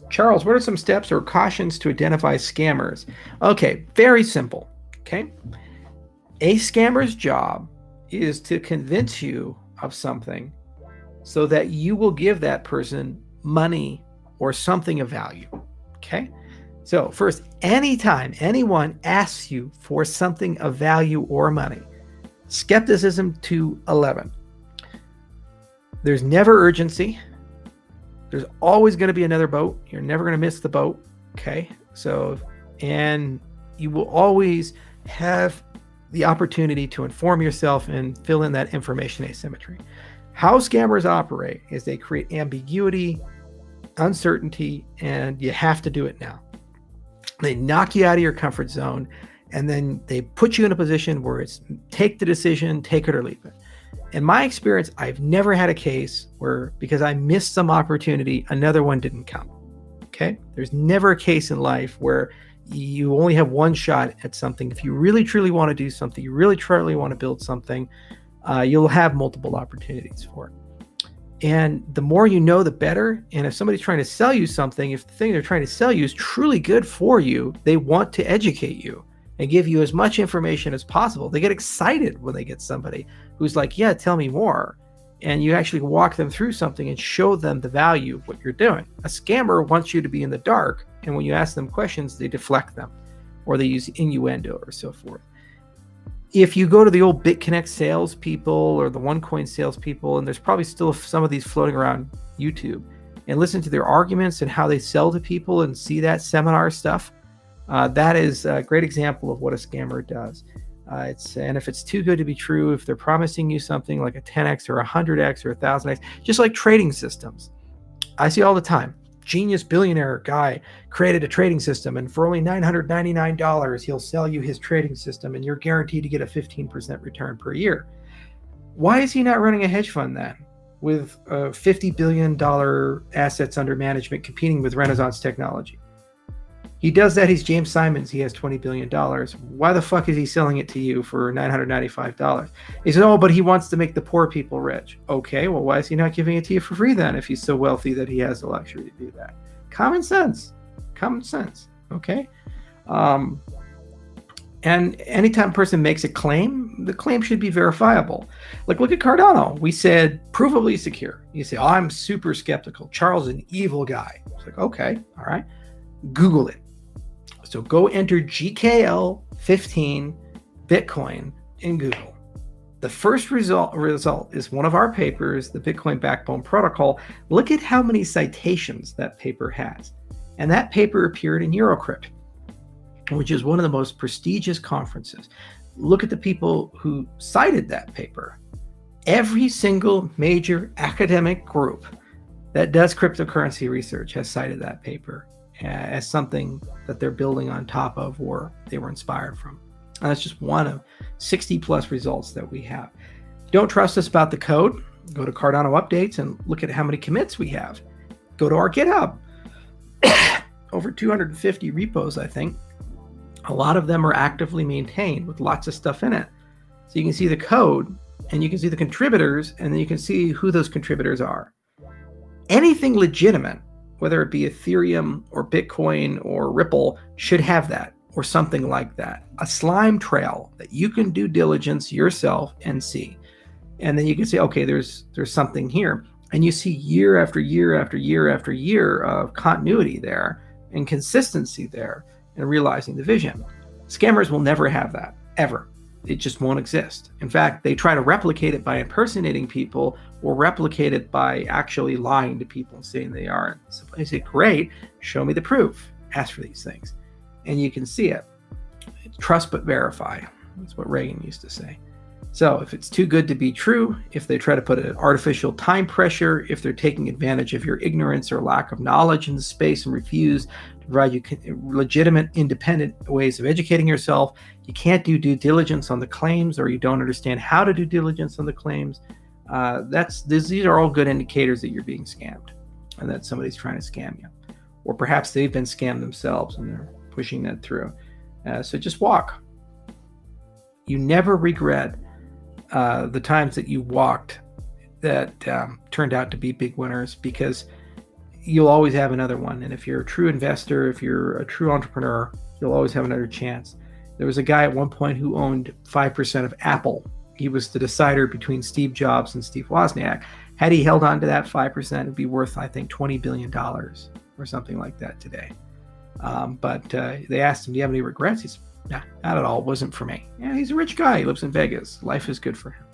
Charles, what are some steps or cautions to identify scammers? Okay, very simple. Okay. A scammer's job is to convince you of something so that you will give that person money or something of value. Okay. So, first, anytime anyone asks you for something of value or money, skepticism to 11. There's never urgency. There's always going to be another boat. You're never going to miss the boat. Okay. So, and you will always have the opportunity to inform yourself and fill in that information asymmetry. How scammers operate is they create ambiguity, uncertainty, and you have to do it now. They knock you out of your comfort zone, and then they put you in a position where it's take the decision, take it or leave it. In my experience, I've never had a case where because I missed some opportunity, another one didn't come. Okay? There's never a case in life where you only have one shot at something. If you really truly want to do something, you really truly want to build something, you'll have multiple opportunities for it. And the more you know, the better. And if somebody's trying to sell you something, if the thing they're trying to sell you is truly good for you, they want to educate you and give you as much information as possible. They get excited when they get somebody who's like, yeah, tell me more. And you actually walk them through something and show them the value of what you're doing. A scammer wants you to be in the dark. And when you ask them questions, they deflect them or they use innuendo or so forth. If you go to the old BitConnect salespeople or the OneCoin salespeople, and there's probably still some of these floating around YouTube, and listen to their arguments and how they sell to people and see that seminar stuff, that is a great example of what a scammer does. And if it's too good to be true, if they're promising you something like a 10x or 100x or 1000x, just like trading systems, I see all the time. Genius billionaire guy created a trading system, and for only $999, he'll sell you his trading system, and you're guaranteed to get a 15% return per year. Why is he not running a hedge fund then with $50 billion assets under management competing with Renaissance technology? He does that. He's James Simons. He has $20 billion. Why the fuck is he selling it to you for $995? He said, oh, but he wants to make the poor people rich. Okay, well, why is he not giving it to you for free then if he's so wealthy that he has the luxury to do that? Common sense. Okay? And anytime a person makes a claim, the claim should be verifiable. Like, look at Cardano. We said, provably secure. You say, oh, I'm super skeptical. Charles is an evil guy. It's like, okay, all right. Google it. So go enter GKL 15 Bitcoin in Google. The first result is one of our papers, the Bitcoin Backbone Protocol. Look at how many citations that paper has. And that paper appeared in Eurocrypt, which is one of the most prestigious conferences. Look at the people who cited that paper. Every single major academic group that does cryptocurrency research has cited that paper as something that they're building on top of or they were inspired from. And that's just one of 60 plus results that we have. Don't trust us about the code. Go to Cardano updates and look at how many commits we have. Go to our GitHub. Over 250 repos, I think. A lot of them are actively maintained with lots of stuff in it. So you can see the code and you can see the contributors, and then you can see who those contributors are. Anything legitimate, whether it be Ethereum or Bitcoin or Ripple, should have that or something like that. A slime trail that you can do diligence yourself and see. And then you can say, okay, there's something here. And you see year after year after year after year of continuity there and consistency there and realizing the vision. Scammers will never have that, ever. It just won't exist. In fact, they try to replicate it by impersonating people or replicate it by actually lying to people and saying they are. So I say, great, show me the proof. Ask for these things. And you can see it. Trust but verify. That's what Reagan used to say. So if it's too good to be true, if they try to put an artificial time pressure, if they're taking advantage of your ignorance or lack of knowledge in the space and refuse to provide you legitimate, independent ways of educating yourself, you can't do due diligence on the claims, or you don't understand how to do diligence on the claims, these are all good indicators that you're being scammed and that somebody's trying to scam you. Or perhaps they've been scammed themselves and they're pushing that through. So just walk. You never regret the times that you walked that turned out to be big winners, because you'll always have another one. And if you're a true investor, if you're a true entrepreneur, you'll always have another chance. There was a guy at one point who owned 5% of Apple. He was the decider between Steve Jobs and Steve Wozniak. Had he held on to that 5%, it'd be worth, I think, $20 billion or something like that today. But they asked him, do you have any regrets? He said, nah, not at all. It wasn't for me. Yeah, he's a rich guy. He lives in Vegas. Life is good for him.